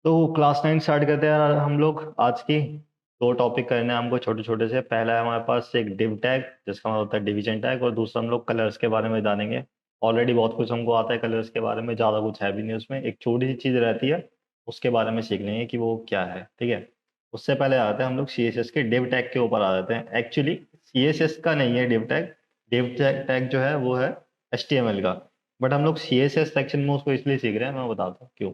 तो class 9 start करते हैं यार हम लोग। आज की दो टॉपिक करने हैं हमको छोटे छोटे से। पहला है हमारे पास एक डिव टैग, जिसका मतलब होता है डिवीजन टैग, और दूसरा हम लोग कलर्स के बारे में जानेंगे। ऑलरेडी बहुत कुछ हमको आता है कलर्स के बारे में, ज़्यादा कुछ है भी नहीं उसमें, एक छोटी सी चीज़ रहती है, उसके बारे में सीख लेंगे कि वो क्या है। ठीक है। उससे पहले आते हैं हम लोग CSS के डिव टैग के ऊपर आ जाते हैं। एक्चुअली CSS का नहीं है डिव टैग। डिव टैग जो है वो है HTML का। बट हम लोग CSS सेक्शन में उसको इसलिए सीख रहे हैं, मैं बताता हूँ क्यों।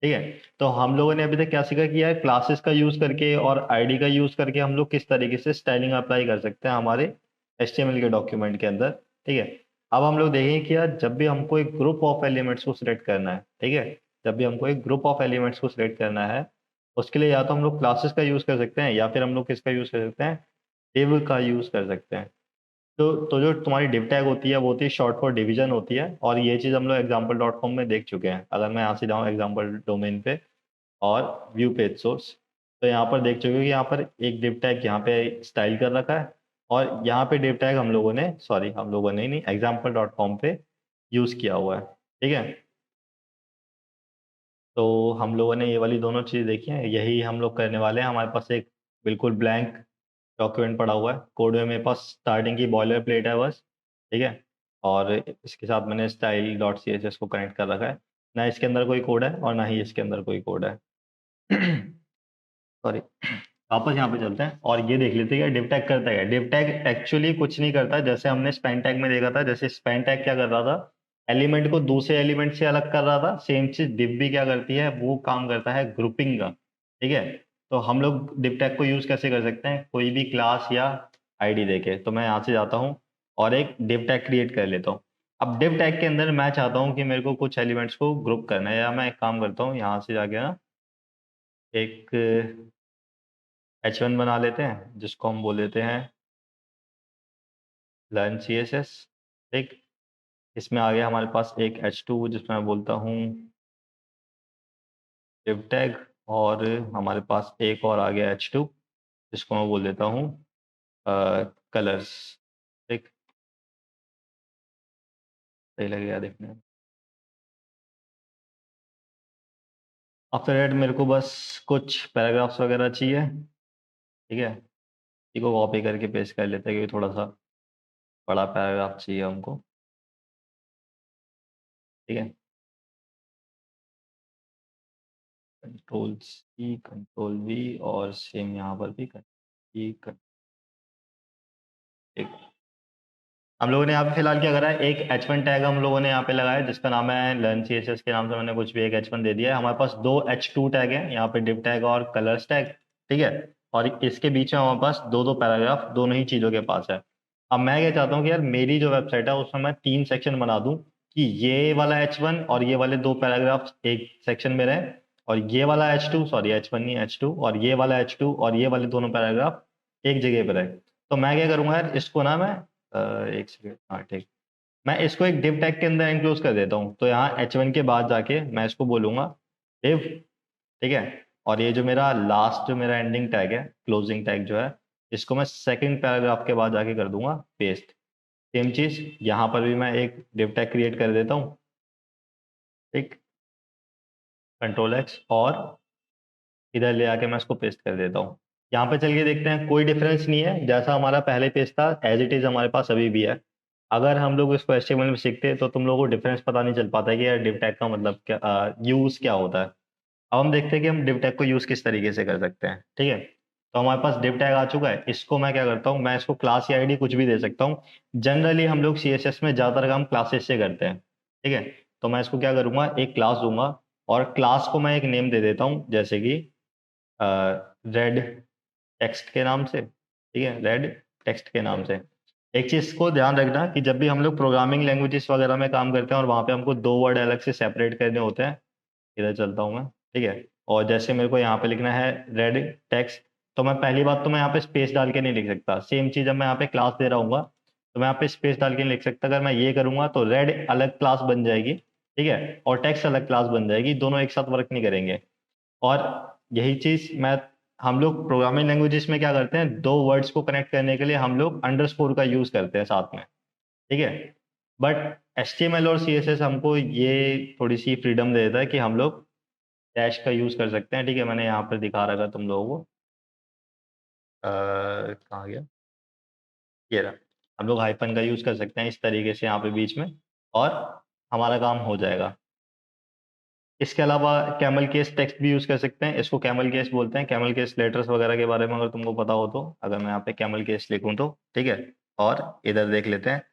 ठीक है। तो हम लोगों ने अभी तक क्या सीखा कि यार क्लासेस का यूज करके और आईडी का यूज करके हम लोग किस तरीके से स्टाइलिंग अप्लाई कर सकते हैं हमारे HTML के डॉक्यूमेंट के अंदर। ठीक है। अब हम लोग देखेंगे कि यार जब भी हमको एक ग्रुप ऑफ एलिमेंट्स को सिलेक्ट करना है, ठीक है, जब भी हमको एक ग्रुप ऑफ एलिमेंट्स को सिलेक्ट करना है, उसके लिए या तो हम लोग क्लासेस का यूज कर सकते हैं या फिर हम लोग किसका यूज कर सकते हैं, div का यूज कर सकते हैं। तो जो तुम्हारी डिव टैग होती है वो होती है शॉर्ट फॉर डिवीजन होती है, और ये चीज़ हम लोग example.com में देख चुके हैं। अगर मैं यहाँ से जाऊँ एग्जाम्पल डोमेन पे और व्यू पेज सोर्स, तो यहाँ पर देख चुके हो कि यहाँ पर एक डिव टैग यहाँ पे स्टाइल कर रखा है, और यहाँ पे डिव टैग हम लोगों ने, सॉरी हम लोगों ने नहीं, example.com पे यूज़ किया हुआ है। ठीक है। तो हम लोगों ने ये वाली दोनों चीज़ देखी है, यही हम लोग करने वाले हैं। हमारे पास एक बिल्कुल ब्लैंक डॉक्यूमेंट पड़ा हुआ है, कोड में मेरे पास स्टार्टिंग की बॉयलर प्लेट है बस। ठीक है। और इसके साथ मैंने style dot C H S को कनेक्ट कर रखा है। ना इसके अंदर कोई कोड है और ना ही इसके अंदर कोई कोड है। सॉरी। वापस यहाँ पे चलते हैं और ये देख लेते हैं कि डिव टैग करता है। डिव टैग एक्चुअली कुछ नहीं करता, जैसे हमने स्पैन टैग में देखा था। जैसे स्पैन टैग क्या कर रहा था, एलिमेंट को दूसरे एलिमेंट से अलग कर रहा था, सेम चीज डिव भी क्या करती है, वो काम करता है ग्रुपिंग का। ठीक है। तो हम लोग डिव टैग को यूज कैसे कर सकते हैं, कोई भी क्लास या आईडी देके। तो मैं यहाँ से जाता हूँ और एक डिव टैग क्रिएट कर लेता हूँ। अब डिव टैग के अंदर मैं चाहता हूँ कि मेरे को कुछ एलिमेंट्स को ग्रुप करना है, या मैं एक काम करता हूँ यहाँ से जाके ना एक H1 बना लेते हैं, जिसको हम बोल लेते हैं लर्न CSS। ठीक। इसमें आ गया हमारे पास एक H2, जिसमें मैं बोलता हूँ div टैग, और हमारे पास एक और आ गया H2, जिसको मैं बोल देता हूँ कलर्स। ठीक। सही लगेगा देखने में। आफ्टर दैट मेरे को बस कुछ पैराग्राफ्स वगैरह चाहिए। ठीक है। इसी को कॉपी करके पेस्ट कर लेते हैं, क्योंकि थोड़ा सा बड़ा पैराग्राफ चाहिए हमको। ठीक है। Ctrl+C Ctrl+V, और सेम यहाँ पर भी Ctrl+C। ठीक। हम लोगों ने यहाँ पे फिलहाल क्या करा है, एक H1 टैग हम लोगों ने यहाँ पे लगाया, जिसका नाम है लर्न CSS के नाम से मैंने कुछ भी एक H1 दे दिया है। हमारे पास दो H2 टैग हैं यहाँ पे, div टैग और कलर्स टैग। ठीक है। और इसके बीच में हमारे पास दो दो पैराग्राफ दोनों ही चीज़ों के पास है। अब मैं क्या चाहता हूँ कि यार मेरी जो वेबसाइट है उसमें मैं तीन सेक्शन बना दूँ, कि ये वाला H1 और ये वाले दो पैराग्राफ एक सेक्शन में रहे, और ये वाला H2, सॉरी H1 नहीं H2, और ये वाला H2 और ये वाले दोनों पैराग्राफ एक जगह पर रहे। तो मैं क्या करूँगा यार, इसको ना मैं एक सेकेंड, हाँ ठीक, मैं इसको एक div टैग के अंदर एंक्लोज कर देता हूँ। तो यहाँ H1 के बाद जाके मैं इसको बोलूंगा div। ठीक है। और ये जो मेरा लास्ट, जो मेरा एंडिंग टैग है, क्लोजिंग टैग जो है, इसको मैं सेकंड पैराग्राफ के बाद जाके कर दूंगा पेस्ट। सेम चीज यहाँ पर भी मैं एक div टैग क्रिएट कर देता हूँ। ठीक। Ctrl+X, और इधर ले आके मैं इसको पेस्ट कर देता हूँ। यहाँ पे चल के देखते हैं, कोई डिफरेंस नहीं है, जैसा हमारा पहले पेज था एज इट इज हमारे पास अभी भी है। अगर हम लोग इसको HTML में सीखते तो तुम लोगों को डिफरेंस पता नहीं चल पाता है कि यार डिव टैग का मतलब क्या, यूज क्या होता है। अब हम देखते हैं कि हम डिव टैग को यूज किस तरीके से कर सकते हैं। ठीक है। तो हमारे पास डिव टैग आ चुका है, इसको मैं क्या करता हूँ, मैं इसको क्लास या आईडी कुछ भी दे सकता हूँ। जनरली हम लोग CSS में ज्यादातर काम क्लासेस से करते हैं। ठीक है। तो मैं इसको क्या करूंगा, एक क्लास दूंगा, और क्लास को मैं एक नेम दे देता हूँ, जैसे कि रेड टेक्स्ट के नाम से। ठीक है, रेड टेक्स्ट के नाम से। एक चीज को ध्यान रखना कि जब भी हम लोग प्रोग्रामिंग लैंग्वेजेस वगैरह में काम करते हैं और वहां पे हमको दो वर्ड अलग से सेपरेट करने होते हैं, इधर चलता हूँ मैं। ठीक है। और जैसे मेरे को यहाँ पे लिखना है रेड टेक्स्ट, तो मैं पहली बात तो मैं यहाँ पे स्पेस डाल के नहीं लिख सकता। सेम चीज जब मैं यहाँ पे क्लास दे रहा हूँ तो मैं यहाँ पे स्पेस डाल के नहीं लिख सकता। अगर मैं ये करूंगा तो रेड अलग क्लास बन जाएगी, ठीक है, और टेक्स्ट अलग क्लास बन जाएगी, दोनों एक साथ वर्क नहीं करेंगे। और यही चीज मैं, हम लोग प्रोग्रामिंग लैंग्वेजेस में क्या करते हैं, दो वर्ड्स को कनेक्ट करने के लिए हम लोग अंडरस्कोर का यूज करते हैं साथ में। ठीक है। बट HTML और CSS हमको ये थोड़ी सी फ्रीडम दे देता है कि हम लोग डैश का यूज़ कर सकते हैं, ठीक है? मैंने यहाँ पर दिखा रखा तुम लोगों को। कहाँ गया? ये रहा। हम लोग हाइफ़न का यूज़ कर सकते हैं इस तरीके से यहाँ पे बीच में, और हमारा काम हो जाएगा। इसके अलावा कैमल केस टेक्स्ट भी यूज़ कर सकते हैं, इसको कैमल केस बोलते हैं। कैमल केस लेटर्स वगैरह के बारे में अगर तुमको पता हो तो, अगर मैं यहाँ पे कैमल केस लिखूँ तो, ठीक है? और इधर देख लेते हैं,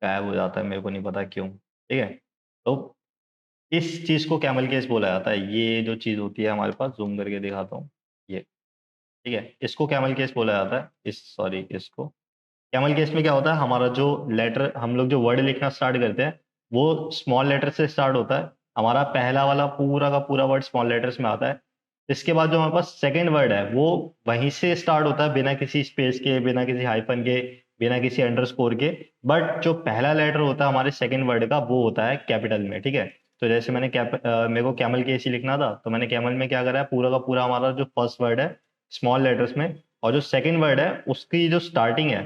गायब हो जाता है, मेरे को नहीं पता क्यों, ठीक है? तो इस चीज़ को कैमल केस बोला जाता है। ये जो चीज़ होती है हमारे पास, ज़ूम करके दिखाता हूँ, ये, ठीक है? इसको कैमल केस बोला जाता है। इसको कैमल केस में क्या होता है, हमारा जो लेटर, हम लोग जो वर्ड लिखना स्टार्ट करते हैं, वो स्मॉल लेटर से स्टार्ट होता है। हमारा पहला वाला पूरा का पूरा वर्ड स्मॉल लेटर्स में आता है। इसके बाद जो हमारे पास सेकंड वर्ड है, वो वहीं से स्टार्ट होता है, बिना किसी स्पेस के, बिना किसी हाइफ़न के, बिना किसी अंडरस्कोर के। बट जो पहला लेटर होता है हमारे सेकंड वर्ड का, वो होता है कैपिटल में, ठीक है? तो जैसे मेरे को कैमल केस ही लिखना था, तो मैंने कैमल में क्या करा है, पूरा का पूरा हमारा जो फर्स्ट वर्ड है, स्मॉल लेटर्स में, और जो सेकंड वर्ड है, उसकी जो स्टार्टिंग है,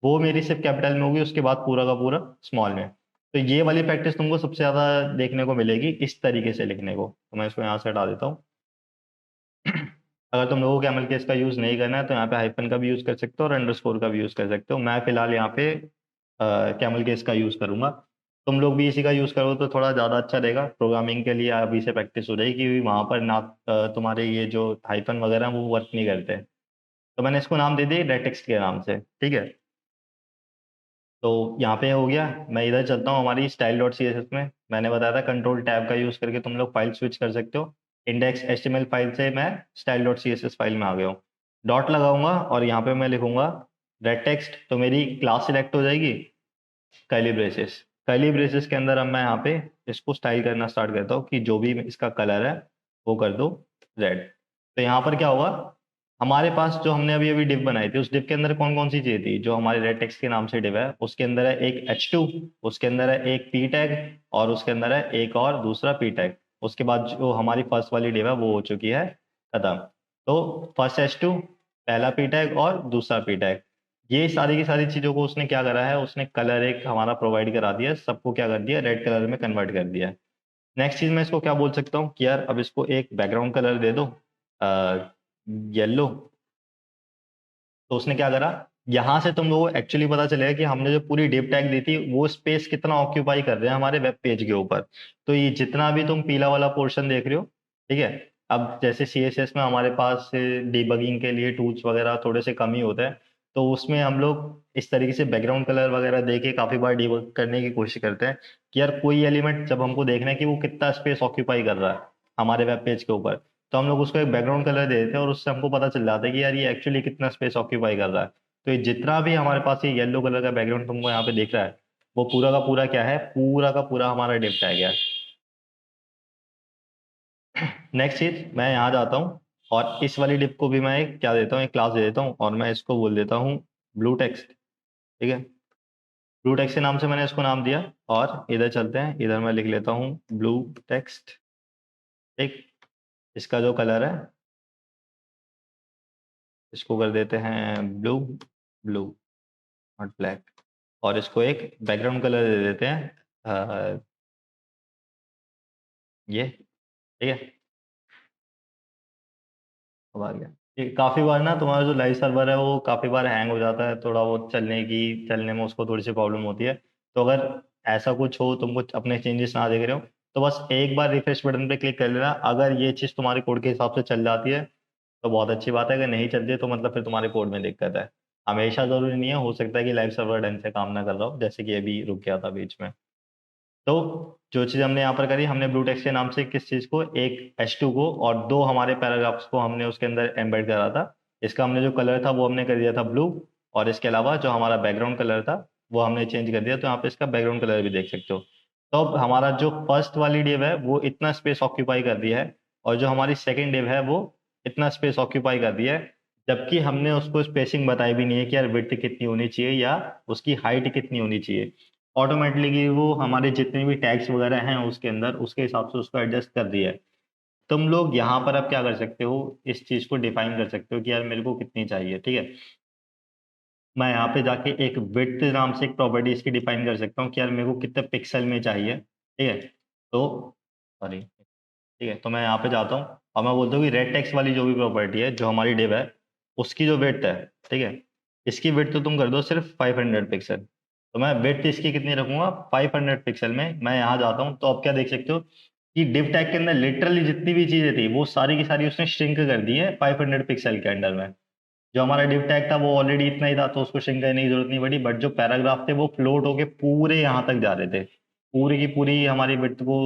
वो मेरी सिर्फ कैपिटल में होगी, उसके बाद पूरा का पूरा स्मॉल में। तो ये वाली प्रैक्टिस तुमको सबसे ज़्यादा देखने को मिलेगी इस तरीके से लिखने को। तो मैं इसको यहाँ से हटा देता हूँ। अगर तुम लोगों को कैमल केस का यूज़ नहीं करना है, तो यहाँ पे हाइफ़न का भी यूज़ कर सकते हो और अंडरस्कोर का भी यूज़ कर सकते हो। मैं फ़िलहाल यहाँ पे कैमल केस का यूज़ करूँगा। तुम लोग भी इसी का यूज़ करो तो थोड़ा ज़्यादा अच्छा रहेगा। प्रोग्रामिंग के लिए अभी से प्रैक्टिस हो जाएगी, वहाँ पर ना तुम्हारे ये जो हाइफ़न वगैरह हैं, वो वर्क नहीं करते। तो मैंने इसको नाम दे दिया रेड टेक्स्ट के नाम से, ठीक है? तो यहाँ पे हो गया। मैं इधर चलता हूँ हमारी style.css में। मैंने बताया था कंट्रोल टैब का यूज़ करके तुम लोग फाइल स्विच कर सकते हो। इंडेक्स एचटीएमएल फाइल से मैं style.css फाइल में आ गया हूँ। डॉट लगाऊंगा और यहाँ पे मैं लिखूंगा रेड टेक्स्ट, तो मेरी क्लास सिलेक्ट हो जाएगी, कर्ली ब्रेसेस। कर्ली ब्रेसेस के अंदर अब मैं यहाँ पे इसको स्टाइल करना स्टार्ट करता हूँ कि जो भी इसका कलर है वो कर दो रेड। तो यहाँ पर क्या होगा, हमारे पास जो हमने अभी अभी डिव बनाई थी, उस डिव के अंदर कौन कौन सी चीज़ थी, जो हमारे रेड टेक्स्ट के नाम से डिव है, उसके अंदर है एक h2, उसके अंदर है एक p टैग, और उसके अंदर है एक और दूसरा p टैग। उसके बाद जो हमारी फर्स्ट वाली डिव है वो हो चुकी है खत्म। तो फर्स्ट h2, पहला p टैग और दूसरा p टैग, ये सारी की सारी चीज़ों को उसने क्या करा है, उसने कलर एक हमारा प्रोवाइड करा दिया है, सबको क्या कर दिया, रेड कलर में कन्वर्ट कर दिया है। नेक्स्ट चीज़ मैं इसको क्या बोल सकता हूँ कि यार अब इसको एक बैकग्राउंड कलर दे दो, येलो। तो उसने क्या करा, यहाँ से तुम लोगों को एक्चुअली पता चलेगा कि हमने जो पूरी डिव टैग दी थी, वो स्पेस कितना ऑक्यूपाई कर रहे हैं हमारे वेब पेज के ऊपर। तो ये जितना भी तुम पीला वाला पोर्शन देख रहे हो, ठीक है? अब जैसे CSS में हमारे पास डिबगिंग के लिए टूल्स वगैरह थोड़े से कम ही होते हैं, तो उसमें हम लोग इस तरीके से बैकग्राउंड कलर वगैरह दे के काफ़ी बार डिबग करने की कोशिश करते हैं कि यार कोई एलिमेंट जब हमको देखना है कि वो कितना स्पेस ऑक्यूपाई कर रहा है हमारे वेब पेज के ऊपर, तो हम लोग उसको एक बैकग्राउंड कलर दे देते हैं और उससे हमको पता चल जाता है कि यार ये एक्चुअली कितना स्पेस ऑक्यूपाई कर रहा है। तो ये जितना भी हमारे पास ये येलो कलर का बैकग्राउंड तुमको यहाँ पे दिख रहा है, वो पूरा का पूरा क्या है, पूरा का पूरा हमारा डिव टैग है। नेक्स्ट चीज, मैं यहाँ जाता हूँ और इस वाली डिव को भी मैं एक क्या देता हूँ, एक क्लास दे देता हूँ, और मैं इसको बोल देता हूँ ब्लू टेक्स्ट, ठीक है? ब्लू टेक्स्ट के नाम से मैंने इसको नाम दिया, और इधर चलते हैं, इधर मैं लिख लेता हूँ ब्लू टेक्स्ट, ठीक? इसका जो कलर है, इसको कर देते हैं ब्लू, ब्लू नॉट ब्लैक, और इसको एक बैकग्राउंड कलर दे देते हैं ये, ठीक है? अब आ गया। ये काफ़ी बार ना तुम्हारा जो लाइव सर्वर है वो काफ़ी बार हैंग हो जाता है, थोड़ा बहुत चलने में उसको थोड़ी सी प्रॉब्लम होती है। तो अगर ऐसा कुछ हो, तुम कुछ अपने चेंजेस ना देख रहे हो, तो बस एक बार रिफ्रेश बटन पे क्लिक कर लेना। अगर ये चीज़ तुम्हारे कोड के हिसाब से चल जाती है तो बहुत अच्छी बात है, अगर नहीं चलती है तो मतलब फिर तुम्हारे कोड में दिक्कत है। हमेशा ज़रूरी नहीं है, हो सकता है कि लाइव सर्वर ढंग से काम ना कर रहा हो, जैसे कि अभी रुक गया था बीच में। तो जो चीज़ हमने यहाँ पर करी, हमने ब्लू टेक्स्ट के नाम से किस चीज़ को, एक h2 को और दो हमारे पैराग्राफ्स को हमने उसके अंदर एम्बेड करा था। इसका हमने जो कलर था वो हमने कर दिया था ब्लू, और इसके अलावा जो हमारा बैकग्राउंड कलर था वो हमने चेंज कर दिया। तो यहाँ पे इसका बैकग्राउंड कलर भी देख सकते हो। तो अब हमारा जो फर्स्ट वाली डिव है वो इतना स्पेस ऑक्यूपाई कर दिया है, और जो हमारी सेकेंड डिव है वो इतना स्पेस ऑक्यूपाई कर दिया है, जबकि हमने उसको स्पेसिंग बताई भी नहीं है कि यार विड्थ कितनी होनी चाहिए या उसकी हाइट कितनी होनी चाहिए। ऑटोमेटिकली वो हमारे जितने भी टैग्स वगैरह हैं उसके अंदर, उसके हिसाब से उसको एडजस्ट कर दिया है। तुम लोग यहाँ पर अब क्या कर सकते हो, इस चीज़ को डिफाइन कर सकते हो कि यार मेरे को कितनी चाहिए, ठीक है? मैं यहाँ पे जाके एक विड्थ नाम से एक प्रॉपर्टी इसकी डिफाइन कर सकता हूँ कि यार मेरे को कितने पिक्सल में चाहिए, ठीक है? तो सॉरी, ठीक है, तो मैं यहाँ पे जाता हूँ और मैं बोलता हूँ कि रेड टेक्स्ट वाली जो भी प्रॉपर्टी है, जो हमारी डिव है, उसकी जो विड्थ है, ठीक है, इसकी विड्थ तो तुम कर दो सिर्फ 500 पिक्सल। तो मैं विड्थ इसकी कितनी रखूंगा, 500 पिक्सल में। मैं यहाँ जाता हूँ, तो अब क्या देख सकते हो कि डिव टैग के अंदर लिटरली जितनी भी चीजें थी वो सारी की सारी उसने श्रिंक कर दी है 500 पिक्सल के अंडर में। जो हमारा डिव टैग था वो ऑलरेडी इतना ही था, तो उसको श्रिंक करने की जरूरत नहीं पड़ी, बट जो पैराग्राफ थे वो फ्लोट होके पूरे यहाँ तक जा रहे थे, पूरी की पूरी हमारी विड्थ को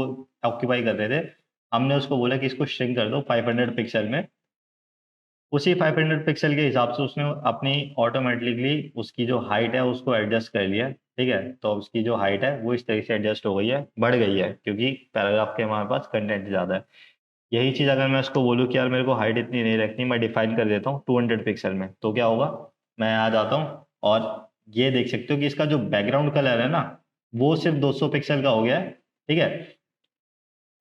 ऑक्यूपाई कर रहे थे। हमने उसको बोला कि इसको श्रिंक कर दो 500 पिक्सल में। उसी 500 पिक्सल के हिसाब से उसने अपनी ऑटोमेटिकली उसकी जो हाइट है उसको एडजस्ट कर लिया। ठीक है, तो उसकी जो हाइट है वो इस तरीके से एडजस्ट हो गई है, बढ़ गई है, क्योंकि पैराग्राफ के हमारे पास कंटेंट ज़्यादा है। यही चीज़ अगर मैं उसको बोलूँ कि यार मेरे को हाइट इतनी नहीं रखनी, मैं डिफाइन कर देता हूँ 200 पिक्सल में, तो क्या होगा, मैं आ जाता हूँ और ये देख सकते हो कि इसका जो बैकग्राउंड कलर है ना, वो सिर्फ 200 पिक्सल का हो गया है। ठीक है,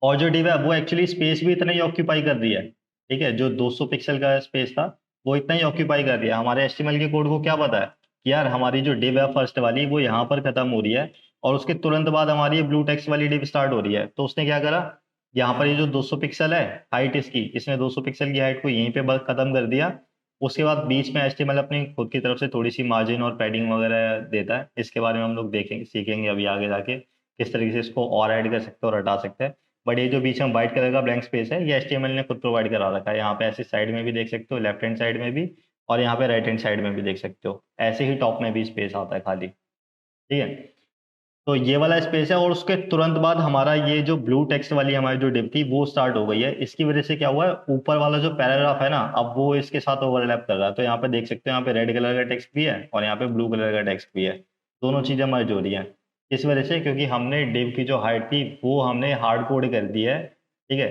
और जो डिव है वो एक्चुअली स्पेस भी इतना ही ऑक्यूपाई कर रही है। ठीक है, जो 200 पिक्सल का स्पेस था वो इतना ही ऑक्यूपाई कर रही है। हमारे एचटीएमएल के कोड को क्या पता है कि यार हमारी जो डिव है फर्स्ट वाली वो यहाँ पर खत्म हो रही है, और उसके तुरंत बाद हमारी ब्लू टेक्स्ट वाली डिव स्टार्ट हो रही है। तो उसने क्या करा, यहाँ पर ये जो 200 पिक्सल है हाइट इसकी, इसने 200 पिक्सल की हाइट को यहीं पे बस खत्म कर दिया। उसके बाद बीच में एचटीएमएल अपनी खुद की तरफ से थोड़ी सी मार्जिन और पैडिंग वगैरह देता है। इसके बारे में हम लोग देखेंगे, सीखेंगे अभी आगे जाके किस तरीके से इसको और ऐड कर सकते हैं और हटा सकते हैं। बट ये जो बीच में व्हाइट कलर का ब्लैंक स्पेस है ये एचटीएमएल ने खुद प्रोवाइड करा रखा है। यहाँ पे ऐसे साइड में भी देख सकते हो, लेफ्ट हैंड साइड में भी, और यहाँ पे राइट हैंड साइड में भी देख सकते हो, ऐसे ही टॉप में भी स्पेस आता है खाली। ठीक है, तो ये वाला स्पेस है, और उसके तुरंत बाद हमारा ये जो ब्लू टेक्स्ट वाली हमारी जो डिव थी वो स्टार्ट हो गई है। इसकी वजह से क्या हुआ है, ऊपर वाला जो पैराग्राफ है ना, अब वो इसके साथ ओवरलैप कर रहा है। तो यहाँ पे देख सकते हो, यहाँ पे रेड कलर का टेक्स्ट भी है और यहाँ पे ब्लू कलर का टेक्स्ट भी है, दोनों चीजें मर्ज हो रही हैं। इस वजह से, क्योंकि हमने डिव की जो हाइट थी वो हमने हार्ड कोड कर दी है। ठीक है,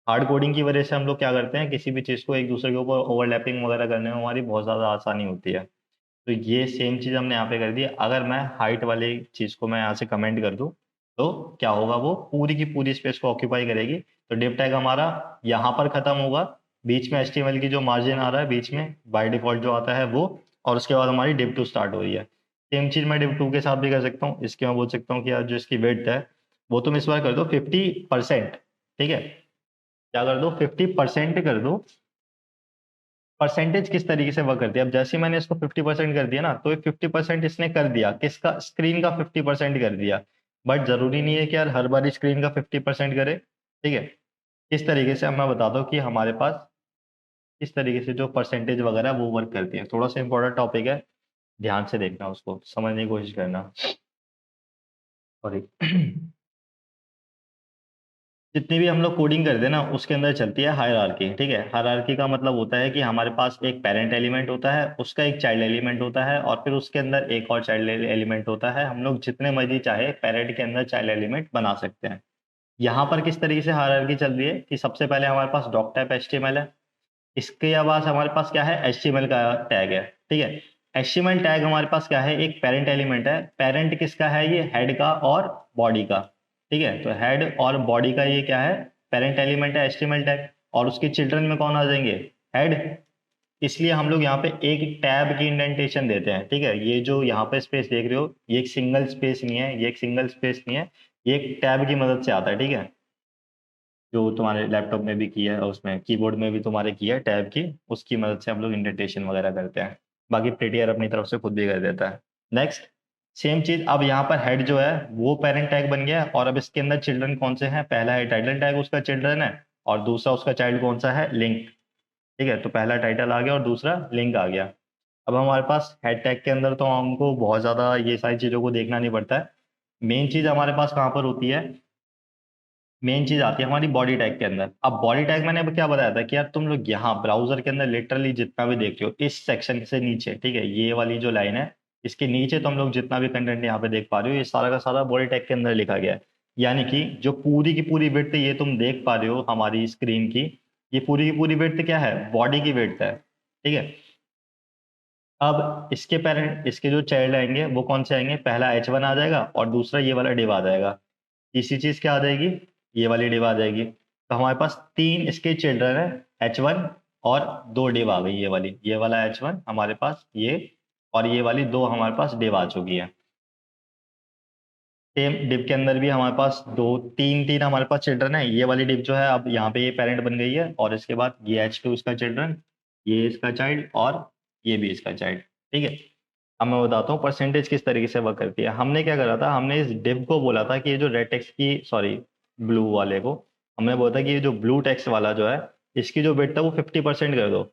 हार्ड कोडिंग की वजह से हम लोग क्या करते हैं, किसी भी चीज़ को एक दूसरे के ऊपर ओवरलैपिंग वगैरह करने में हमारी बहुत ज़्यादा आसानी होती है। तो ये सेम चीज़ हमने यहाँ पे कर दी। अगर मैं हाइट वाली चीज़ को मैं यहाँ से कमेंट कर दूँ, तो क्या होगा, वो पूरी की पूरी स्पेस को ऑक्यूपाई करेगी। तो डिव टैग हमारा यहाँ पर खत्म होगा, बीच में एचटीएमएल की जो मार्जिन आ रहा है बीच में बाय डिफॉल्ट जो आता है वो, और उसके बाद हमारी डिव टू स्टार्ट हो रही है। सेम चीज़ मैं डिव टू के साथ भी कर सकता हूँ। इसके मैं बोल सकता हूँ कि यार जो इसकी विड्थ है वो तुम इस बार कर दो 50%। ठीक है, क्या कर दो, 50% कर दो। परसेंटेज किस तरीके से वर्क करती है, अब जैसे ही मैंने इसको 50% कर दिया ना, तो ये 50% इसने कर दिया, किसका, स्क्रीन का 50% कर दिया। बट जरूरी नहीं है कि यार हर बार स्क्रीन का 50% करे। ठीक है, किस तरीके से, अब मैं बताता हूँ कि हमारे पास किस तरीके से जो परसेंटेज वगैरह वो वर्क करती है। थोड़ा सा इंपॉर्टेंट टॉपिक है, ध्यान से देखना, उसको समझने की कोशिश करना। सॉरी। जितनी भी हम लोग कोडिंग करते हैं ना उसके अंदर चलती है हायरार्की। ठीक है, हायरार्की का मतलब होता है कि हमारे पास एक पेरेंट एलिमेंट होता है, उसका एक चाइल्ड एलिमेंट होता है, और फिर उसके अंदर एक और चाइल्ड एलिमेंट होता है। हम लोग जितने मर्जी चाहे पेरेंट के अंदर चाइल्ड एलिमेंट बना सकते हैं। यहाँ पर किस तरीके से हायरार्की चल रही है कि सबसे पहले हमारे पास डॉक टाइप एचटीएमएल है, इसके बाद हमारे पास क्या है, एचटीएमएल का टैग है। ठीक है, एचटीएमएल टैग हमारे पास क्या है, एक पेरेंट एलिमेंट है। पेरेंट किसका है, ये हेड का और बॉडी का। ठीक है, तो हेड और बॉडी का ये क्या है, पेरेंट एलिमेंट है एचटीएमएल टैग, और उसके चिल्ड्रन में कौन आ जाएंगे, हेड। इसलिए हम लोग यहाँ पे एक टैब की इंडेंटेशन देते हैं। ठीक है, ये जो यहाँ पे स्पेस देख रहे हो ये एक सिंगल स्पेस नहीं है, ये एक सिंगल स्पेस नहीं है, ये एक टैब की मदद से आता है। ठीक है, जो तुम्हारे लैपटॉप में भी किया है और उसमें कीबोर्ड में भी तुम्हारे किया है टैब की, उसकी मदद से हम लोग इंडेंटेशन वगैरह करते हैं। बाकी प्रिटियर अपनी तरफ से खुद भी कर देता है। नेक्स्ट, सेम चीज, अब यहाँ पर हेड जो है वो पेरेंट टैग बन गया, और अब इसके अंदर चिल्ड्रन कौन से हैं, पहला है टाइटल टैग, उसका चिल्ड्रन है, और दूसरा उसका चाइल्ड कौन सा है, लिंक। ठीक है, तो पहला टाइटल आ गया और दूसरा लिंक आ गया। अब हमारे पास हेड टैग के अंदर तो हमको बहुत ज्यादा ये सारी चीजों को देखना नहीं पड़ता है। मेन चीज हमारे पास कहाँ पर होती है, मेन चीज आती है हमारी बॉडी टैग के अंदर। अब बॉडी टैग मैंने अब क्या बताया था कि यार तुम लोग यहाँ ब्राउजर के अंदर लिटरली जितना भी देख रहे हो इस सेक्शन से नीचे, ठीक है, ये वाली जो लाइन है इसके नीचे तुम लोग जितना भी कंटेंट यहाँ पे देख पा रहे हो ये सारा का सारा बॉडी टैग के अंदर लिखा गया है। यानी कि जो पूरी की पूरी विड्थ ये तुम देख पा रहे हो हमारी स्क्रीन की, ये पूरी की पूरी विड्थ क्या है, बॉडी की विड्थ है। ठीक है, अब इसके पेरेंट, इसके जो चाइल्ड आएंगे वो कौन से आएंगे, पहला H1 आ जाएगा और दूसरा ये वाला डिव आ जाएगा। तीसरी चीज क्या आ जाएगी, ये वाली डिव आ जाएगी। तो हमारे पास तीन इसके चिल्ड्रन है, H1, और दो डिव आ गई, ये वाली, ये वाला H1 हमारे पास ये, और ये वाली दो हमारे पास डिव आ चुकी है। सेम डिव के अंदर भी हमारे पास दो तीन तीन हमारे पास चिल्ड्रन है। ये वाली डिव जो है अब यहाँ पे ये पेरेंट बन गई है, और इसके बाद ये H2 इसका चिल्ड्रन, ये इसका चाइल्ड, और ये भी इसका चाइल्ड। ठीक है, अब मैं बताता हूँ परसेंटेज किस तरीके से वर्क करती है। हमने क्या करा था, हमने इस डिव को बोला था कि ये जो रेड टेक्स्ट की, सॉरी ब्लू वाले को हमने बोला था कि ये जो ब्लू टेक्स्ट वाला जो है, इसकी जो बिट था वो 50% कर दो।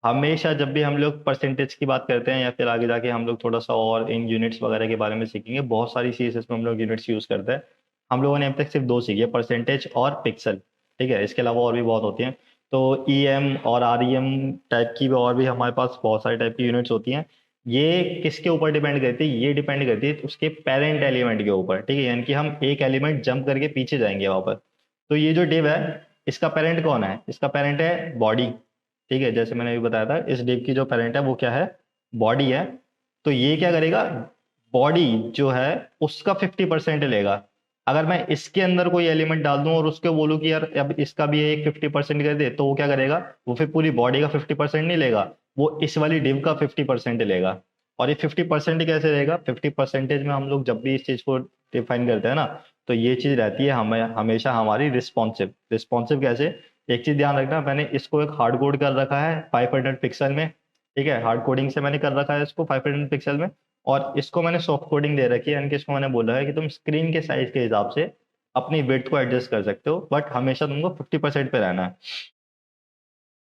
हमेशा जब भी हम लोग परसेंटेज की बात करते हैं या फिर आगे जाके हम लोग थोड़ा सा और इन यूनिट्स वगैरह के बारे में सीखेंगे, बहुत सारी CSS में हम लोग यूनिट्स यूज करते हैं। हम लोगों ने अब तक सिर्फ दो सीखी है, परसेंटेज और पिक्सल। ठीक है, इसके अलावा और भी बहुत होती हैं। तो EM और REM टाइप की भी और भी हमारे पास बहुत सारे टाइप की यूनिट्स होती हैं। ये किसके ऊपर डिपेंड करती है, ये डिपेंड करती है उसके पेरेंट एलिमेंट के ऊपर। ठीक है, यानी कि हम एक एलिमेंट जंप करके पीछे जाएंगे वहां पर। तो ये जो डिव है, इसका पेरेंट कौन है, इसका पेरेंट है बॉडी। ठीक है, जैसे मैंने अभी बताया था, इस डिव की जो पेरेंट है वो क्या है, बॉडी है। तो ये क्या करेगा, बॉडी जो है उसका 50% लेगा। अगर मैं इसके अंदर कोई एलिमेंट डाल दूं और उसको बोलूं कि यार अब इसका भी एक 50% कर दे, तो वो क्या करेगा, वो फिर पूरी बॉडी का 50% नहीं लेगा, वो इस वाली डिव का 50% लेगा। और ये 50% कैसे रहेगा, 50% में हम लोग जब भी इस चीज को डिफाइन करते हैं ना, तो ये चीज रहती है हमें हमेशा हमारी रिस्पॉन्सिव। रिस्पॉन्सिव कैसे, एक चीज ध्यान रखना, मैंने इसको एक हार्ड कोड कर रखा है 500 पिक्सल में। ठीक है, हार्ड कोडिंग से मैंने कर रखा है इसको 500 पिक्सल में। और इसको मैंने सॉफ्ट कोडिंग दे रखी है, यानी कि इसको मैंने बोला है कि तुम स्क्रीन के साइज के हिसाब से अपनी विड्थ को एडजस्ट कर सकते हो, बट हमेशा तुमको 50% पे रहना है।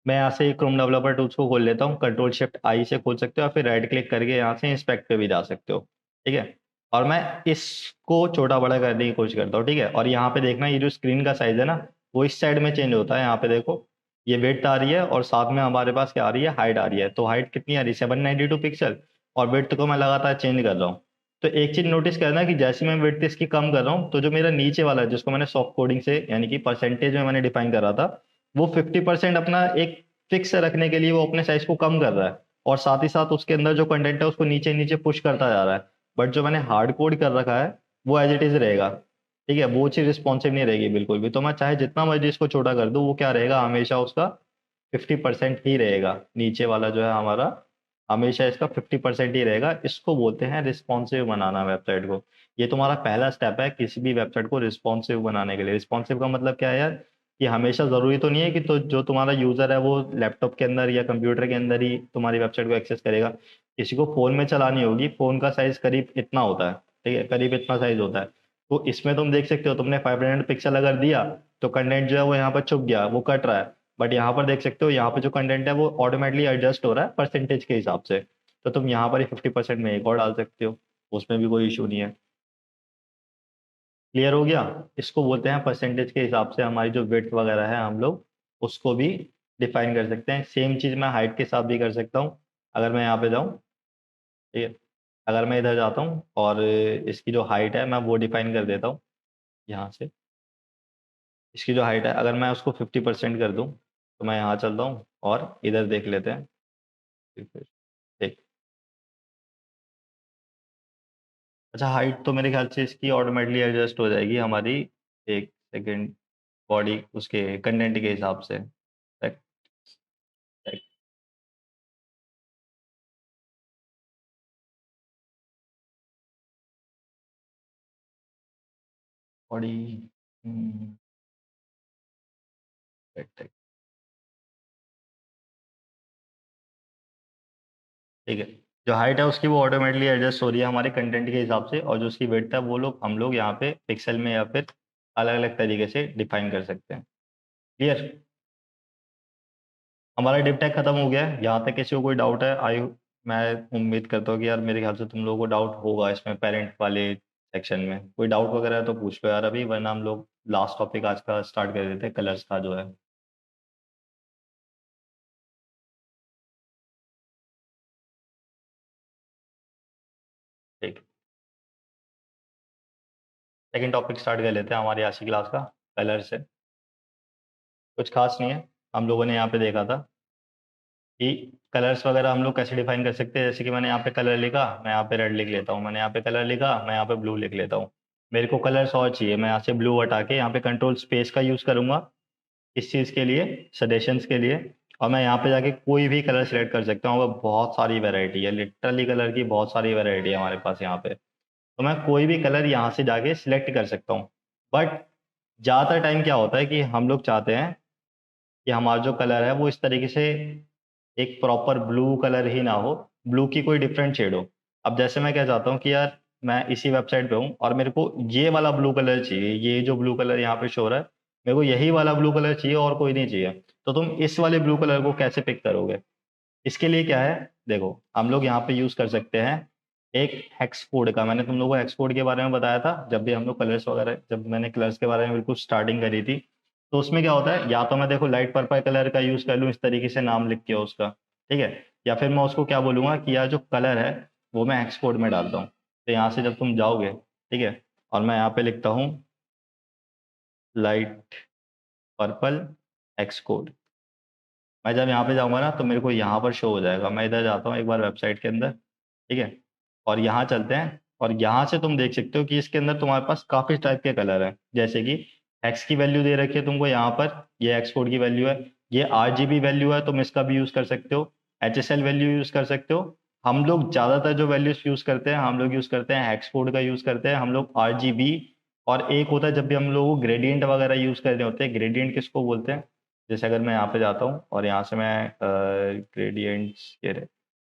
मैं यहाँ से क्रोम डेवलपर टूल्स को खोल लेता हूँ, कंट्रोल शिफ्ट आई से खोल सकते हो, या फिर राइट क्लिक करके यहाँ से इंस्पेक्ट पे भी जा सकते हो। ठीक है, और मैं इसको छोटा बड़ा करने की कोशिश करता हूँ। ठीक है, और यहाँ पे देखना, ये जो स्क्रीन का साइज है ना, वो इस साइड में चेंज होता है। यहाँ पे देखो, ये विड्थ आ रही है और साथ में हमारे पास क्या आ रही है, हाइट आ रही है। तो हाइट कितनी आ रही है, 792 पिक्सल, और विड्थ को मैं लगातार चेंज कर रहा हूँ। तो एक चीज नोटिस करना कि जैसे मैं विड्थ इसकी कम कर रहा हूँ, तो जो मेरा नीचे वाला है जिसको मैंने सॉफ्ट कोडिंग से यानी कि परसेंटेज में मैंने डिफाइन करा था, वो 50% अपना एक फिक्स रखने के लिए वो अपने साइज को कम कर रहा है, और साथ ही साथ उसके अंदर जो कंटेंट है उसको नीचे नीचे पुश करता जा रहा है। बट जो मैंने हार्ड कोड कर रखा है वो एज इट इज रहेगा। ठीक है, वो चीज रिस्पॉन्सिव नहीं रहेगी बिल्कुल भी। तो मैं चाहे जितना मर्जी इसको छोटा कर दूं, वो क्या रहेगा, हमेशा उसका 50% ही रहेगा। नीचे वाला जो है हमारा, हमेशा इसका 50% ही रहेगा। इसको बोलते हैं रिस्पॉन्सिव बनाना वेबसाइट को। ये तुम्हारा पहला स्टेप है किसी भी वेबसाइट को रिस्पॉन्सिव बनाने के लिए। रिस्पॉन्सिव का मतलब क्या है यार, कि हमेशा जरूरी तो नहीं है कि तो जो तुम्हारा यूजर है वो लैपटॉप के अंदर या कंप्यूटर के अंदर ही तुम्हारी वेबसाइट को एक्सेस करेगा। किसी को फोन में चलानी होगी, फोन का साइज करीब इतना होता है। ठीक है, करीब इतना साइज होता है। तो इसमें तुम देख सकते हो, तुमने 500 पिक्सल अगर दिया, तो कंटेंट जो है वो यहाँ पर छुप गया, वो कट रहा है। बट यहाँ पर देख सकते हो, यहाँ पर जो कंटेंट है वो ऑटोमेटिकली एडजस्ट हो रहा है परसेंटेज के हिसाब से। तो तुम यहाँ पर ही 50% में एक और डाल सकते हो, उसमें भी कोई इशू नहीं है। क्लियर हो गया। इसको बोलते हैं परसेंटेज के हिसाब से हमारी जो विड्थ वगैरह है, हम लोग उसको भी डिफाइन कर सकते हैं। सेम चीज़ मैं हाइट के साथ भी कर सकता हूँ। अगर मैं यहाँ पे जाऊँ, ठीक है, अगर मैं इधर जाता हूँ और इसकी जो हाइट है मैं वो डिफाइन कर देता हूँ यहाँ से। इसकी जो हाइट है अगर मैं उसको 50% कर दूँ, तो मैं यहाँ चलता हूँ और इधर देख लेते हैं। ठीक, अच्छा, हाइट तो मेरे ख्याल से इसकी ऑटोमेटिकली एडजस्ट हो जाएगी हमारी, एक सेकेंड, बॉडी उसके कंटेंट के हिसाब से। बॉडी, ठीक है, जो हाइट है उसकी वो ऑटोमेटिकली एडजस्ट हो रही है हमारे कंटेंट के हिसाब से, और जो उसकी विड्थ है वो लोग हम लोग यहाँ पे पिक्सल में या फिर अलग अलग तरीके से डिफाइन कर सकते हैं। क्लियर, हमारा डिप टैग खत्म हो गया है। यहाँ तक किसी को कोई डाउट है, आई मैं उम्मीद करता हूँ कि यार मेरे ख्याल से तुम लोगों को डाउट होगा इसमें, पेरेंट वाले सेक्शन में कोई डाउट वगैरह है तो पूछ लो यार अभी, वरना हम लोग लास्ट टॉपिक आज का स्टार्ट कर देते हैं, कलर्स का जो है। ठीक, सेकेंड टॉपिक स्टार्ट कर लेते हैं हमारी आज की क्लास का, कलर से। कुछ खास नहीं है, हम लोगों ने यहाँ पे देखा था कि कलर्स वगैरह हम लोग कैसे डिफाइन कर सकते हैं। जैसे कि मैंने यहाँ पे कलर लिखा, मैं यहाँ पे रेड लिख लेता हूँ, मैंने यहाँ पे कलर लिखा, मैं यहाँ पे ब्लू लिख लेता हूँ। मेरे को कलर्स और चाहिए, मैं यहाँ से ब्लू हटा के यहाँ पे कंट्रोल स्पेस का यूज़ करूंगा इस चीज़ के लिए, सजेशंस के लिए। और मैं यहाँ पे जाके कोई भी कलर सेलेक्ट कर सकता हूँ। और बहुत सारी वैरायटी है, लिटरली कलर की बहुत सारी वैरायटी है हमारे पास यहाँ पे। तो मैं कोई भी कलर यहाँ से जाके सिलेक्ट कर सकता हूँ। बट ज़्यादातर टाइम क्या होता है कि हम लोग चाहते हैं कि हमारा जो कलर है वो इस तरीके से एक प्रॉपर ब्लू कलर ही ना हो, ब्लू की कोई डिफरेंट शेड हो। अब जैसे मैं क्या चाहता हूँ कि यार मैं इसी वेबसाइट पे हूँ और मेरे को ये वाला ब्लू कलर चाहिए, ये जो ब्लू कलर यहाँ पे शो हो रहा है, मेरे को यही वाला ब्लू कलर चाहिए और कोई नहीं चाहिए। तो तुम इस वाले ब्लू कलर को कैसे पिक करोगे? इसके लिए क्या है, देखो हम लोग यहाँ पे यूज़ कर सकते हैं एक हेक्स कोड का। मैंने तुम लोगों को हेक्स कोड के बारे में बताया था जब भी हम लोग कलर्स वगैरह, जब मैंने कलर्स के बारे में बिल्कुल स्टार्टिंग करी थी। तो उसमें क्या होता है, या तो मैं देखो लाइट पर्पल कलर का यूज़ कर लूँ इस तरीके से नाम लिख के उसका, ठीक है, या फिर मैं उसको क्या बोलूँगा कि यार जो कलर है वो मैं हेक्स कोड में डालता हूँ। तो यहाँ से जब तुम जाओगे, ठीक है, और मैं यहाँ पे लिखता हूँ लाइट पर्पल हेक्स कोड, मैं जब यहाँ पे जाऊँगा ना तो मेरे को यहाँ पर शो हो जाएगा। मैं इधर जाता हूँ एक बार वेबसाइट के अंदर, ठीक है, और यहाँ चलते हैं और यहाँ से तुम देख सकते हो कि इसके अंदर तुम्हारे पास काफ़ी टाइप के कलर हैं। जैसे कि एक्स की वैल्यू दे रखी है तुमको यहाँ पर, ये एक्स कोड की वैल्यू है। ये RGB वैल्यू है, तुम इसका भी यूज़ कर सकते हो। HSL वैल्यू यूज़ कर सकते हो। हम लोग ज़्यादातर जो वैल्यूज़ यूज़ करते हैं, हम लोग यूज़ करते हैं हेक्स कोड का यूज़ करते हैं हम लोग, RGB। और एक होता है जब भी हम लोग को ग्रेडियंट वगैरह यूज़ करने होते हैं, ग्रेडियंट किसको बोलते हैं? जैसे अगर मैं यहाँ पे जाता हूँ और यहाँ से मैं ग्रेडियंट्स ये रहे,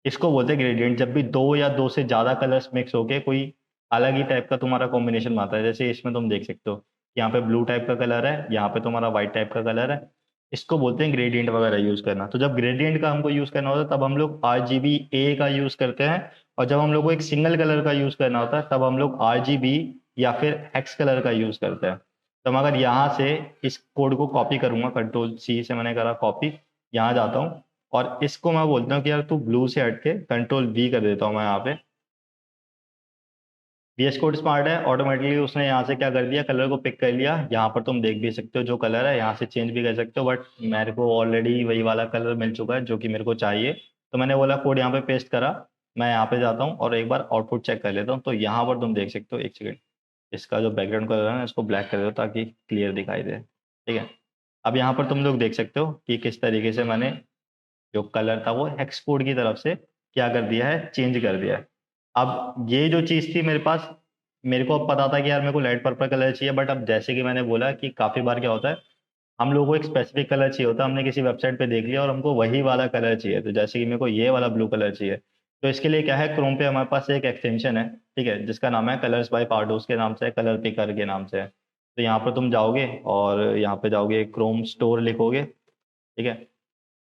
इसको बोलते हैं ग्रेडियंट। जब भी दो या दो से ज़्यादा कलर्स मिक्स होके कोई अलग ही टाइप का तुम्हारा कॉम्बिनेशन आता है, जैसे इसमें तुम देख सकते हो यहाँ पे ब्लू टाइप का कलर है, यहाँ पे तुम्हारा व्हाइट टाइप का कलर है। इसको बोलते हैं ग्रेडियंट वगैरह यूज़ करना। तो जब ग्रेडियंट का हमको यूज़ करना होता है तब हम लोग RGBA का यूज़ करते हैं, और जब हम लोग को एक सिंगल कलर का यूज़ करना होता है तब हम लोग RGB या फिर हेक्स कलर का यूज़ करते हैं। तो मैं अगर यहाँ से इस कोड को कॉपी करूँगा, Ctrl+C से मैंने करा कॉपी, यहाँ जाता हूँ और इसको मैं बोलता हूँ कि यार तू ब्लू से हट के Ctrl+V कर देता हूँ मैं यहाँ पे। VS कोड स्मार्ट है, ऑटोमेटिकली उसने यहाँ से क्या कर दिया, कलर को पिक कर लिया। यहाँ पर तुम देख भी सकते हो जो कलर है, यहाँ से चेंज भी कर सकते हो, बट मेरे को ऑलरेडी वही वाला कलर मिल चुका है जो कि मेरे को चाहिए। तो मैंने बोला कोड यहाँ पे पेस्ट करा। मैं यहाँ पे जाता हूँ और एक बार आउटपुट चेक कर लेता हूँ। तो यहाँ पर तुम देख सकते हो, एक सेकेंड, इसका जो बैकग्राउंड कलर है ना इसको ब्लैक कर दो ताकि क्लियर दिखाई दे, ठीक है। अब यहाँ पर तुम लोग देख सकते हो कि किस तरीके से मैंने जो कलर था वो हेक्स कोड की तरफ से क्या कर दिया है, चेंज कर दिया है। अब ये जो चीज़ थी मेरे पास, मेरे को अब पता था कि यार मेरे को लाइट पर्पल कलर चाहिए, बट अब जैसे कि मैंने बोला कि काफ़ी बार क्या होता है, हम लोगों को एक स्पेसिफिक कलर चाहिए होता है, हमने किसी वेबसाइट पे देख लिया और हमको वही वाला कलर चाहिए। तो जैसे कि मेरे को ये वाला ब्लू कलर चाहिए, तो इसके लिए क्या है, क्रोम पे हमारे पास एक एक्सटेंशन है, ठीक है, जिसका नाम है कलर्स बाय पार्डोस के नाम से, कलर पिकर के नाम से है। तो यहाँ पर तुम जाओगे और यहाँ पे जाओगे क्रोम स्टोर लिखोगे, ठीक है,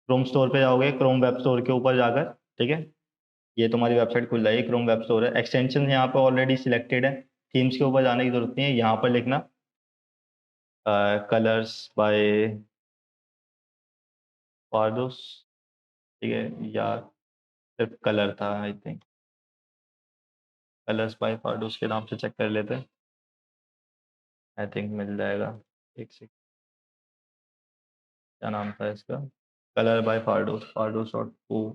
क्रोम स्टोर पे जाओगे, क्रोम वेब स्टोर के ऊपर जाकर, ठीक है, ये तुम्हारी वेबसाइट खुल जाएगी, क्रोम वेब स्टोर है। एक्सटेंशन यहाँ पे ऑलरेडी सिलेक्टेड है, थीम्स के ऊपर जाने की जरूरत नहीं है। यहाँ पर लिखना कलर्स बाय पार्डोस, ठीक है, या सिर्फ कलर था आई थिंक, कलर्स बाय पार्डोस के नाम से चेक कर लेते हैं, आई थिंक मिल जाएगा। एक सेकंड, क्या नाम था इसका, कलर बाय पार्डोस, पार्डोस डॉट ओ,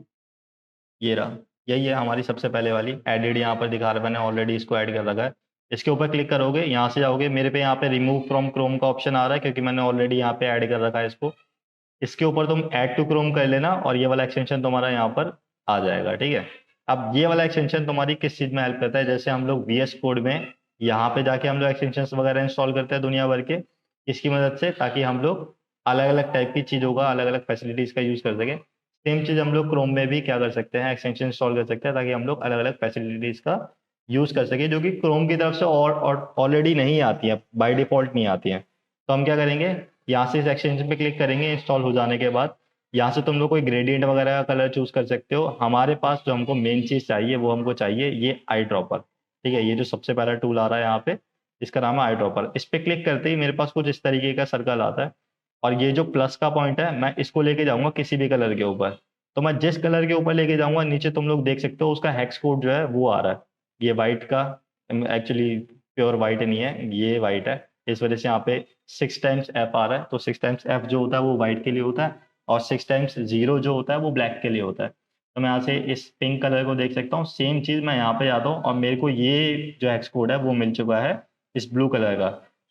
ये रहा, यही है हमारी सबसे पहले वाली। एडिड यहाँ पर दिखा रहा है, मैंने ऑलरेडी इसको ऐड कर रखा है। इसके ऊपर क्लिक करोगे, यहाँ से जाओगे, मेरे पे यहाँ पे रिमूव फ्रॉम क्रोम का ऑप्शन आ रहा है क्योंकि मैंने ऑलरेडी यहाँ पे ऐड कर रखा है इसको। इसके ऊपर तुम ऐड टू क्रोम कर लेना और ये वाला एक्सटेंशन तुम्हारा यहाँ पर आ जाएगा, ठीक है। अब ये वाला एक्सटेंशन तुम्हारी किस चीज़ में हेल्प करता है, जैसे हम लोग VS कोड में यहाँ पे जाके हम लोग एक्सटेंशन वगैरह इंस्टॉल करते हैं दुनिया भर के, इसकी मदद से, ताकि हम लोग अलग अलग टाइप की चीज़ों का, अलग अलग फैसिलिटीज़ का यूज़ कर सकें। सेम चीज़ हम लोग क्रोम में भी क्या कर सकते हैं, एक्सटेंशन इंस्टॉल कर सकते हैं ताकि हम लोग अलग अलग फैसिलिटीज़ का यूज़ कर सकें जो कि क्रोम की तरफ से और ऑलरेडी नहीं आती है, बाय डिफ़ॉल्ट नहीं आती हैं। तो हम क्या करेंगे, यहाँ से इस एक्सटेंशन पे क्लिक करेंगे इंस्टॉल हो जाने के बाद। यहाँ से तुम लोग कोई ग्रेडियंट वगैरह का कलर चूज कर सकते हो। हमारे पास जो हमको मेन चीज़ चाहिए वो हमको चाहिए ये आई ड्रॉपर, ठीक है, ये जो सबसे पहला टूल आ रहा है यहाँ पे, इसका नाम है आई ड्रॉपर। इस पे क्लिक करते ही मेरे पास कुछ इस तरीके का सर्कल आता है और ये जो प्लस का पॉइंट है, मैं इसको लेके जाऊंगा किसी भी कलर के ऊपर। तो मैं जिस कलर के ऊपर लेके जाऊंगा, नीचे तुम लोग देख सकते हो उसका हेक्स कोड जो है वो आ रहा है, ये व्हाइट का, एक्चुअली प्योर व्हाइट नहीं है, ये व्हाइट है, इस वजह से यहाँ पे 6 टाइम्स एफ आ रहा है। तो 6 टाइम्स एफ जो होता है वो व्हाइट के लिए होता है और 6 टाइम्स 0 जो होता है वो ब्लैक के लिए होता है। तो मैं यहाँ से इस पिंक कलर को देख सकता हूँ। सेम चीज़ मैं यहाँ पे जाता हूँ और मेरे को ये जो हेक्स कोड है वो मिल चुका है इस ब्लू कलर का।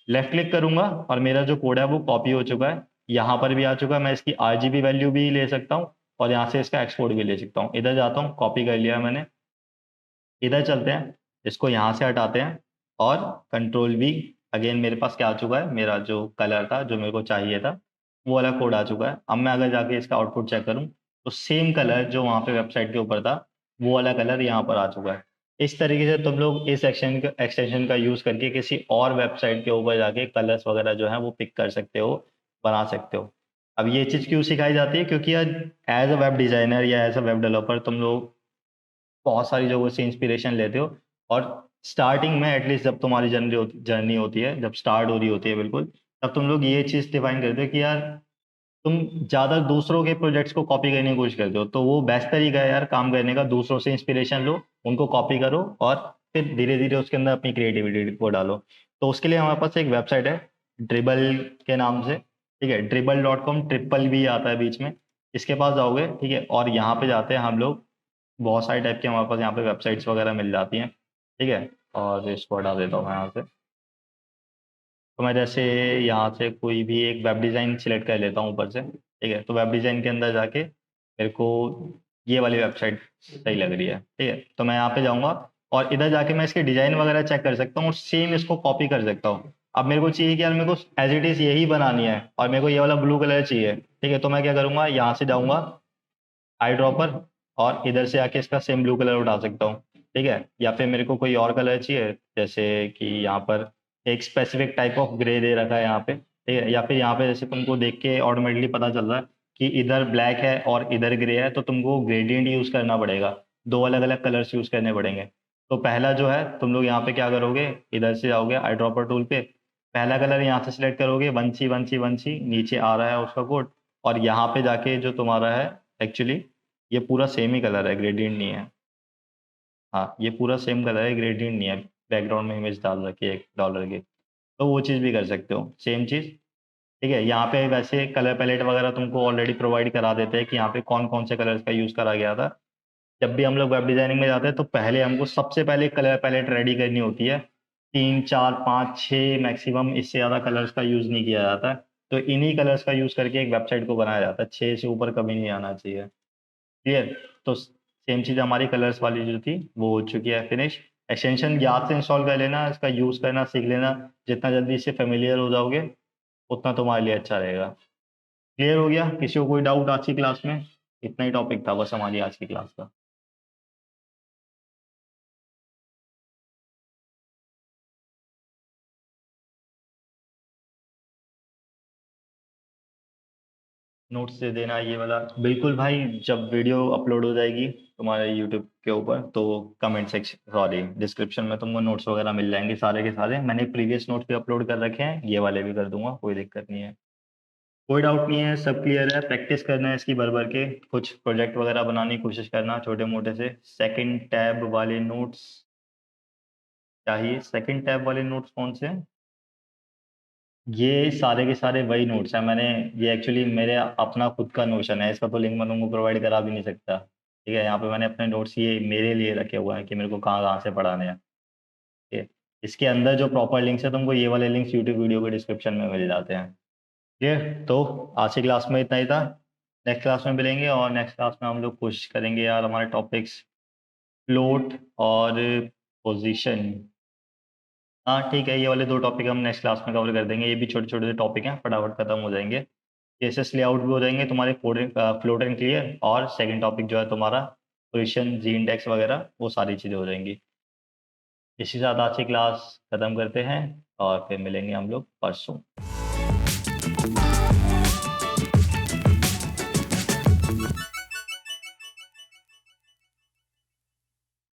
लेफ्ट क्लिक करूंगा और मेरा जो कोड है वो कॉपी हो चुका है, यहाँ पर भी आ चुका है। मैं इसकी RGB वैल्यू भी ले सकता हूँ और यहाँ से इसका एक्सपोर्ट भी ले सकता हूँ। इधर जाता हूँ, कॉपी कर लिया मैंने, इधर चलते हैं, इसको यहाँ से हटाते हैं और कंट्रोल V, अगेन मेरे पास क्या आ चुका है, मेरा जो कलर था जो मेरे को चाहिए था वो वाला कोड आ चुका है। अब मैं अगर जाके इसका आउटपुट चेक करूँ तो सेम कलर जो वहाँ पे वेबसाइट के ऊपर था वो वाला कलर यहाँ पर आ चुका है। इस तरीके से तुम लोग इस एक्सटेंशन का यूज़ करके किसी और वेबसाइट के ऊपर जाके कलर्स वगैरह जो है वो पिक कर सकते हो, बना सकते हो। अब ये चीज़ क्यों सिखाई जाती है, क्योंकि यार एज अ वेब डिज़ाइनर या एज अ वेब डेवलपर तुम लोग बहुत सारी जगहों से इंस्पिरेशन लेते हो, और स्टार्टिंग में एटलीस्ट जब तुम्हारी जर्नी होती है, जब स्टार्ट हो रही होती है बिल्कुल, तब तुम लोग ये चीज़ डिफाइन करते हो कि यार तुम ज़्यादा दूसरों के प्रोजेक्ट्स को कॉपी करने की कोशिश करते हो, तो वो बेस्ट तरीका है यार काम करने का, दूसरों से इंस्पिरेशन लो, उनको कॉपी करो और फिर धीरे धीरे उसके अंदर अपनी क्रिएटिविटी को डालो। तो उसके लिए हमारे पास एक वेबसाइट है ड्रिबल के नाम से, ठीक है, dribble.com, ट्रिपल भी आता है बीच में। इसके पास जाओगे, ठीक है, और यहाँ पे जाते हैं हम लोग, बहुत सारे टाइप के हमारे पास यहाँ पे वेबसाइट्स वगैरह मिल जाती हैं, ठीक है। और इसको हटा देता हूँ मैं यहाँ से। तो मैं जैसे यहाँ से कोई भी एक वेब डिज़ाइन सिलेक्ट कर लेता हूँ ऊपर से, ठीक है। तो वेब डिज़ाइन के अंदर जाके मेरे को ये वाली वेबसाइट सही लग रही है, ठीक है। तो मैं यहाँ पे जाऊँगा और इधर जाके मैं इसके डिज़ाइन वगैरह चेक कर सकता हूँ और सेम इसको कॉपी कर सकता हूँ। अब मेरे को चाहिए कि यार मेरे को एज इट इज़ यही बनानी है और मेरे को ये वाला ब्लू कलर चाहिए, ठीक है। तो मैं क्या करूँगा, यहाँ से जाऊँगा आई ड्रॉपर और इधर से आके इसका सेम ब्लू कलर उठा सकता हूँ, ठीक है। या फिर मेरे को कोई और कलर चाहिए, जैसे कि यहाँ पर एक स्पेसिफिक टाइप ऑफ ग्रे दे रखा है यहाँ पे, ठीक है। या फिर यहाँ पे जैसे तुमको देख के ऑटोमेटिकली पता चल रहा है कि इधर ब्लैक है और इधर ग्रे है, तो तुमको ग्रेडियंट यूज़ करना पड़ेगा, दो अलग अलग कलर्स यूज़ करने पड़ेंगे। तो पहला जो है तुम लोग यहाँ पे क्या करोगे, इधर से जाओगे आई ड्रॉपर टूल पे, पहला कलर यहाँ से सिलेक्ट करोगे, वंशी वंशी वंशी, नीचे आ रहा है उसका कोड, और यहाँ पे जाके जो तुम्हारा है, एक्चुअली ये पूरा सेम ही कलर है, ग्रेडियंट नहीं है। हाँ, ये पूरा सेम कलर है, ग्रेडियंट नहीं है। बैकग्राउंड में इमेज डाल रखी है $1 की, तो वो चीज़ भी कर सकते हो, सेम चीज़, ठीक है। यहाँ पे वैसे कलर पैलेट वगैरह तुमको ऑलरेडी प्रोवाइड करा देते हैं कि यहाँ पे कौन कौन से कलर्स का यूज़ करा गया था। जब भी हम लोग वेब डिज़ाइनिंग में जाते हैं तो पहले हमको सबसे पहले कलर पैलेट रेडी करनी होती है, 3 4 5 6 मैक्सिमम, इससे ज़्यादा कलर्स का यूज़ नहीं किया जाता है। तो इन्हीं कलर्स का यूज़ करके एक वेबसाइट को बनाया जाता है, 6 से ऊपर कभी नहीं आना चाहिए। क्लियर? तो सेम चीज़ हमारी कलर्स वाली जो थी वो हो चुकी है फिनिश। एक्सटेंशन याद से इंस्टॉल कर लेना, इसका यूज़ करना सीख लेना, जितना जल्दी इससे फ़ैमिलियर हो जाओगे उतना तुम्हारे लिए अच्छा रहेगा। क्लियर हो गया? किसी को कोई डाउट आज की क्लास में? इतना ही टॉपिक था बस हमारी आज की क्लास का। नोट्स दे देना ये वाला, बिल्कुल भाई। जब वीडियो अपलोड हो जाएगी तुम्हारे यूट्यूब के ऊपर तो कमेंट सेक्शन, सॉरी, डिस्क्रिप्शन में तुमको नोट्स वगैरह मिल जाएंगे सारे के सारे। मैंने प्रीवियस नोट्स भी अपलोड कर रखे हैं, ये वाले भी कर दूंगा, कोई दिक्कत नहीं है। कोई डाउट नहीं है, सब क्लियर है। प्रैक्टिस करना है इसकी भर भर के, कुछ प्रोजेक्ट वगैरह बनाने की कोशिश करना छोटे मोटे से। सेकंड टैब वाले नोट्स चाहिए, सेकंड टैब वाले नोट्स कौन से हैं? ये सारे के सारे वही नोट्स हैं। मैंने, ये एक्चुअली मेरे अपना खुद का नोशन है, इसका तो लिंक मैं तुमको प्रोवाइड करा भी नहीं सकता, ठीक है। यहाँ पे मैंने अपने नोट्स ये मेरे लिए रखे हुए हैं कि मेरे को कहाँ कहाँ से पढ़ाने हैं, ठीक है। इसके अंदर जो प्रॉपर लिंक्स है तुमको ये वाले लिंक्स यूट्यूब वीडियो के डिस्क्रिप्शन में मिल जाते हैं, ठीक है। तो आज की क्लास में इतना ही था, नेक्स्ट क्लास में मिलेंगे और नेक्स्ट क्लास में हम लोग कोशिश करेंगे यार हमारे टॉपिक्स फ्लोट और पोजीशन। हाँ ठीक है, ये वाले दो टॉपिक हम नेक्स्ट क्लास में कवर कर देंगे, ये भी छोटे छोटे से टॉपिक हैं, फटाफट खत्म हो जाएंगे। केसेस लेआउट भी हो जाएंगे तुम्हारे, फ्लोट एंड क्लियर, और सेकंड टॉपिक जो है तुम्हारा पोजीशन, जी इंडेक्स वगैरह, वो सारी चीज़ें हो जाएंगी। इसी के साथ आज की क्लास खत्म करते हैं और फिर मिलेंगे हम लोग परसों।